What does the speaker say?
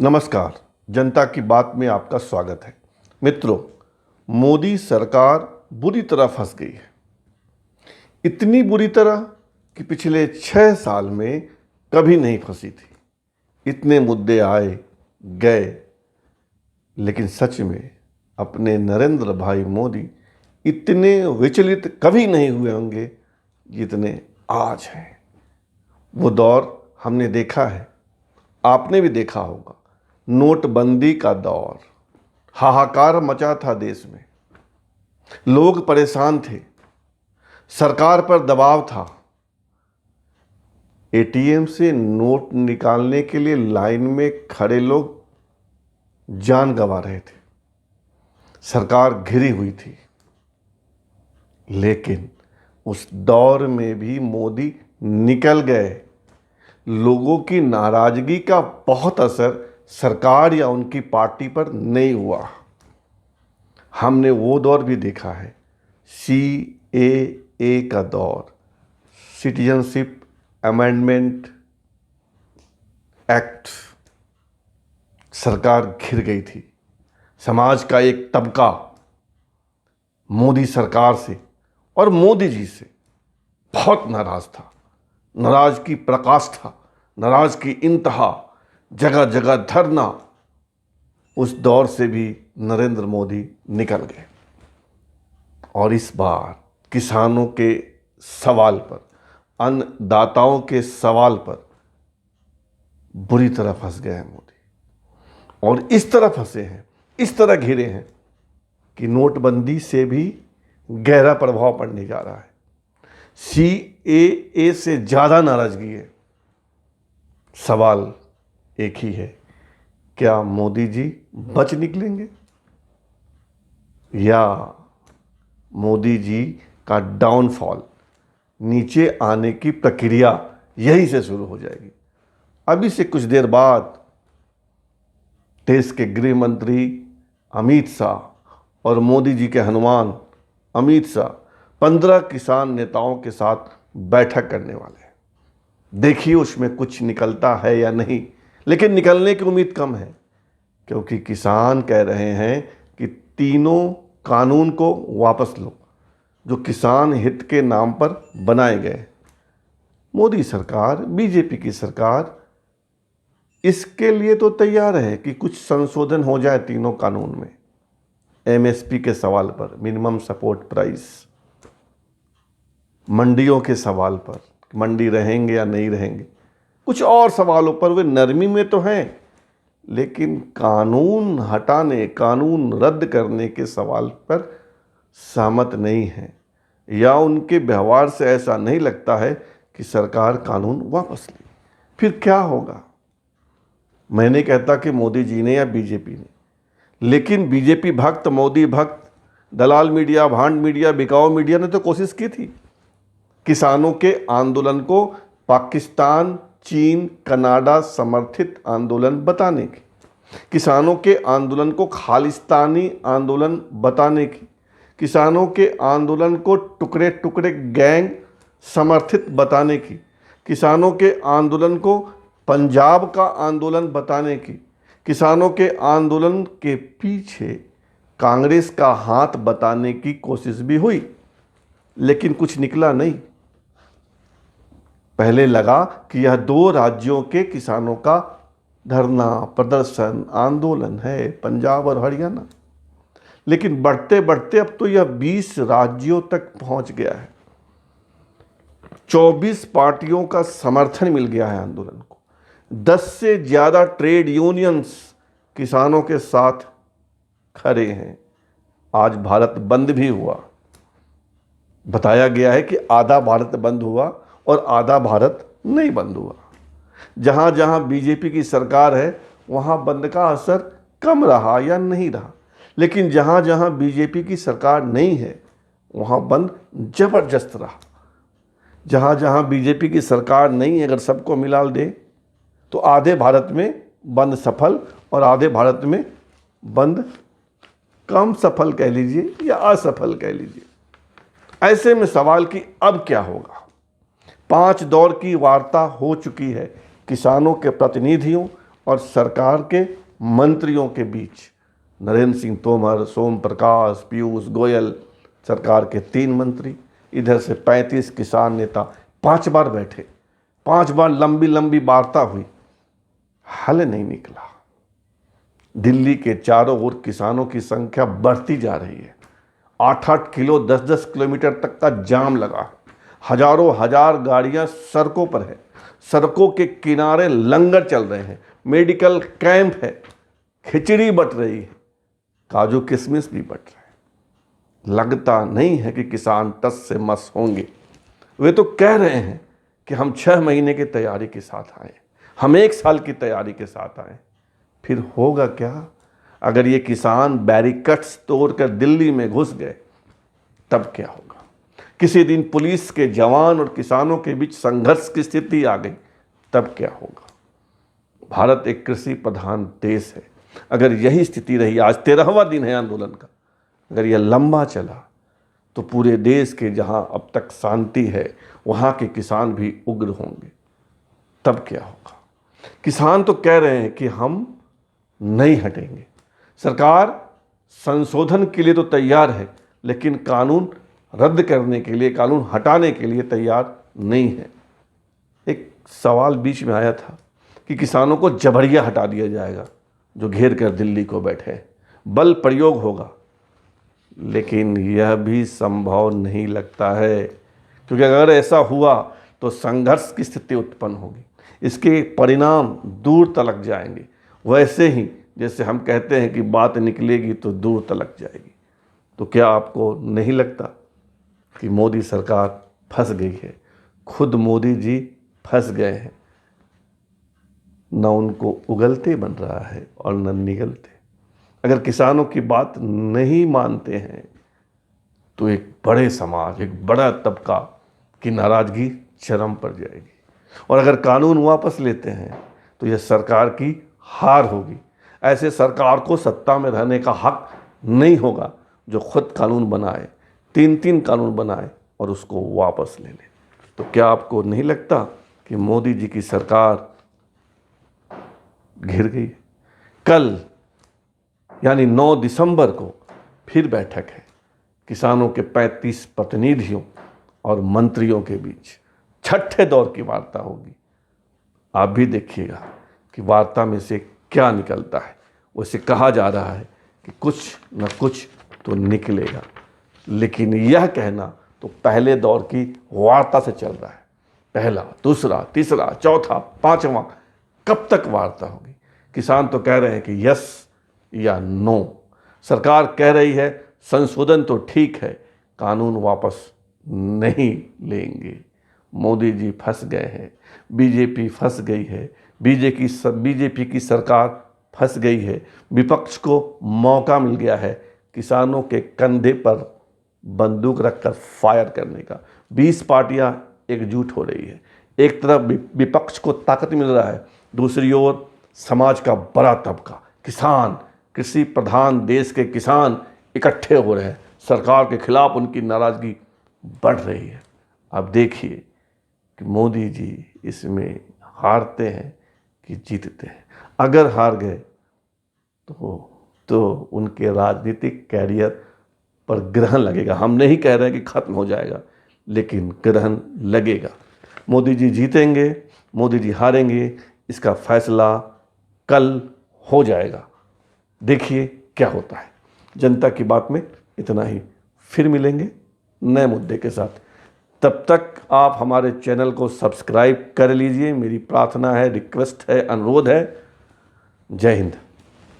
नमस्कार। जनता की बात में आपका स्वागत है। मित्रों, मोदी सरकार बुरी तरह फंस गई है। इतनी बुरी तरह कि पिछले 6 साल में कभी नहीं फंसी थी। इतने मुद्दे आए गए, लेकिन सच में अपने नरेंद्र भाई मोदी इतने विचलित कभी नहीं हुए होंगे जितने आज हैं। वो दौर हमने देखा है, आपने भी देखा होगा। नोटबंदी का दौर, हाहाकार मचा था देश में। लोग परेशान थे, सरकार पर दबाव था। एटीएम से नोट निकालने के लिए लाइन में खड़े लोग जान गंवा रहे थे। सरकार घिरी हुई थी, लेकिन उस दौर में भी मोदी निकल गए। लोगों की नाराजगी का बहुत असर सरकार या उनकी पार्टी पर नहीं हुआ। हमने वो दौर भी देखा है, CAA का दौर, सिटीजनशिप अमेंडमेंट एक्ट। सरकार घिर गई थी। समाज का एक तबका मोदी सरकार से और मोदी जी से बहुत नाराज था। नाराज की प्रकाष्ठा, नाराज की इंतहा, जगह जगह धरना। उस दौर से भी नरेंद्र मोदी निकल गए और इस बार किसानों के सवाल पर, अन्नदाताओं के सवाल पर बुरी तरह फंस गए हैं मोदी। और इस तरह फंसे हैं, इस तरह घिरे हैं कि नोटबंदी से भी गहरा प्रभाव पड़ने जा रहा है। CAA से ज़्यादा नाराजगी है। सवाल एक ही है, क्या मोदी जी बच निकलेंगे या मोदी जी का डाउनफॉल, नीचे आने की प्रक्रिया यहीं से शुरू हो जाएगी। अभी से कुछ देर बाद देश के गृह मंत्री अमित शाह और मोदी जी के हनुमान अमित शाह 15 किसान नेताओं के साथ बैठक करने वाले हैं। देखिए उसमें कुछ निकलता है या नहीं, लेकिन निकलने की उम्मीद कम है, क्योंकि किसान कह रहे हैं कि तीनों कानून को वापस लो जो किसान हित के नाम पर बनाए गए। मोदी सरकार, बीजेपी की सरकार इसके लिए तो तैयार है कि कुछ संशोधन हो जाए तीनों कानून में। MSP के सवाल पर, मिनिमम सपोर्ट प्राइस, मंडियों के सवाल पर, मंडी रहेंगे या नहीं रहेंगे, कुछ और सवालों पर वे नरमी में तो हैं, लेकिन कानून हटाने, कानून रद्द करने के सवाल पर सहमत नहीं है, या उनके व्यवहार से ऐसा नहीं लगता है कि सरकार कानून वापस ले। फिर क्या होगा? मैं नहीं कहता कि मोदी जी ने या बीजेपी ने, लेकिन बीजेपी भक्त, मोदी भक्त, दलाल मीडिया, भांड मीडिया, बिकाऊ मीडिया ने तो कोशिश की थी किसानों के आंदोलन को पाकिस्तान, चीन, कनाडा समर्थित आंदोलन बताने की, किसानों के आंदोलन को खालिस्तानी आंदोलन बताने की, किसानों के आंदोलन को टुकड़े टुकड़े गैंग समर्थित बताने की, किसानों के आंदोलन को पंजाब का आंदोलन बताने की, किसानों के आंदोलन के पीछे कांग्रेस का हाथ बताने की कोशिश भी हुई, लेकिन कुछ निकला नहीं। पहले लगा कि यह 2 राज्यों के किसानों का धरना, प्रदर्शन, आंदोलन है, पंजाब और हरियाणा, लेकिन बढ़ते बढ़ते अब तो यह 20 राज्यों तक पहुंच गया है। 24 पार्टियों का समर्थन मिल गया है आंदोलन को। 10 से ज़्यादा ट्रेड यूनियंस किसानों के साथ खड़े हैं। आज भारत बंद भी हुआ। बताया गया है कि आधा भारत बंद हुआ और आधा भारत नहीं बंद हुआ। जहाँ जहाँ बीजेपी की सरकार है वहाँ बंद का असर कम रहा या नहीं रहा, लेकिन जहाँ जहाँ बीजेपी की सरकार नहीं है वहाँ बंद जबरदस्त रहा। जहाँ जहाँ बीजेपी की सरकार नहीं है, अगर सबको मिला दे तो आधे भारत में बंद सफल और आधे भारत में बंद कम सफल कह लीजिए या असफल कह लीजिए। ऐसे में सवाल कि अब क्या होगा। 5 दौर की वार्ता हो चुकी है किसानों के प्रतिनिधियों और सरकार के मंत्रियों के बीच नरेंद्र सिंह तोमर, सोम प्रकाश, पीयूष गोयल, सरकार के 3 मंत्री, इधर से 35 किसान नेता 5 बार बैठे, 5 बार लंबी लंबी वार्ता हुई, हल नहीं निकला। दिल्ली के चारों ओर किसानों की संख्या बढ़ती जा रही है। 8-8 किलो 10-10 किलोमीटर तक का जाम लगा है। हजारों हजार गाड़ियां सड़कों पर है, सड़कों के किनारे लंगर चल रहे हैं, मेडिकल कैंप है, खिचड़ी बट रही है, काजू किशमिश भी बट रहे हैं। लगता नहीं है कि किसान टस से मस होंगे। वे तो कह रहे हैं कि हम 6 महीने की तैयारी के साथ आए, हम 1 साल की तैयारी के साथ आए। फिर होगा क्या? अगर ये किसान बैरिकेड्स तोड़कर दिल्ली में घुस गए तब क्या होगा? किसी दिन पुलिस के जवान और किसानों के बीच संघर्ष की स्थिति आ गई तब क्या होगा? भारत एक कृषि प्रधान देश है। अगर यही स्थिति रही, आज 13वां दिन है आंदोलन का, अगर यह लंबा चला तो पूरे देश के जहां अब तक शांति है वहां के किसान भी उग्र होंगे। तब क्या होगा? किसान तो कह रहे हैं कि हम नहीं हटेंगे। सरकार संशोधन के लिए तो तैयार है, लेकिन कानून रद्द करने के लिए, कानून हटाने के लिए तैयार नहीं है। एक सवाल बीच में आया था कि किसानों को जबरिया हटा दिया जाएगा जो घेर कर दिल्ली को बैठे, बल प्रयोग होगा, लेकिन यह भी संभव नहीं लगता है, क्योंकि अगर ऐसा हुआ तो संघर्ष की स्थिति उत्पन्न होगी, इसके परिणाम दूर तलक जाएंगे। वैसे ही जैसे हम कहते हैं कि बात निकलेगी तो दूर तलक जाएगी। तो क्या आपको नहीं लगता कि मोदी सरकार फंस गई है? खुद मोदी जी फंस गए हैं, न उनको उगलते बन रहा है और न निगलते। अगर किसानों की बात नहीं मानते हैं तो एक बड़े समाज, एक बड़ा तबका की नाराजगी चरम पर जाएगी, और अगर कानून वापस लेते हैं तो यह सरकार की हार होगी। ऐसे सरकार को सत्ता में रहने का हक नहीं होगा जो खुद कानून बनाए, 3-3 कानून बनाए और उसको वापस ले ले। तो क्या आपको नहीं लगता कि मोदी जी की सरकार घिर गई? कल यानी 9 दिसंबर को फिर बैठक है। किसानों के 35 प्रतिनिधियों और मंत्रियों के बीच छठे दौर की वार्ता होगी। आप भी देखिएगा कि वार्ता में से क्या निकलता है। वैसे कहा जा रहा है कि कुछ न कुछ तो निकलेगा, लेकिन यह कहना तो पहले दौर की वार्ता से चल रहा है। पहला, दूसरा, तीसरा, चौथा, 5वां, कब तक वार्ता होगी? किसान तो कह रहे हैं कि यस या नो। सरकार कह रही है संशोधन तो ठीक है, कानून वापस नहीं लेंगे। मोदी जी फंस गए हैं, बीजेपी फंस गई है, बीजेपी की सरकार फंस गई है। विपक्ष को मौका मिल गया है किसानों के कंधे पर बंदूक रखकर फायर करने का। 20 पार्टियां एकजुट हो रही है। एक तरफ विपक्ष को ताकत मिल रहा है, दूसरी ओर समाज का बड़ा तबका, किसान, कृषि प्रधान देश के किसान इकट्ठे हो रहे हैं। सरकार के खिलाफ उनकी नाराजगी बढ़ रही है। अब देखिए कि मोदी जी इसमें हारते हैं कि जीतते हैं। अगर हार गए तो उनके राजनीतिक कैरियर पर ग्रहण लगेगा। हम नहीं कह रहे कि खत्म हो जाएगा, लेकिन ग्रहण लगेगा। मोदी जी जीतेंगे, मोदी जी हारेंगे, इसका फैसला कल हो जाएगा। देखिए क्या होता है। जनता की बात में इतना ही। फिर मिलेंगे नए मुद्दे के साथ। तब तक आप हमारे चैनल को सब्सक्राइब कर लीजिए। मेरी प्रार्थना है, रिक्वेस्ट है, अनुरोध है। जय हिंद।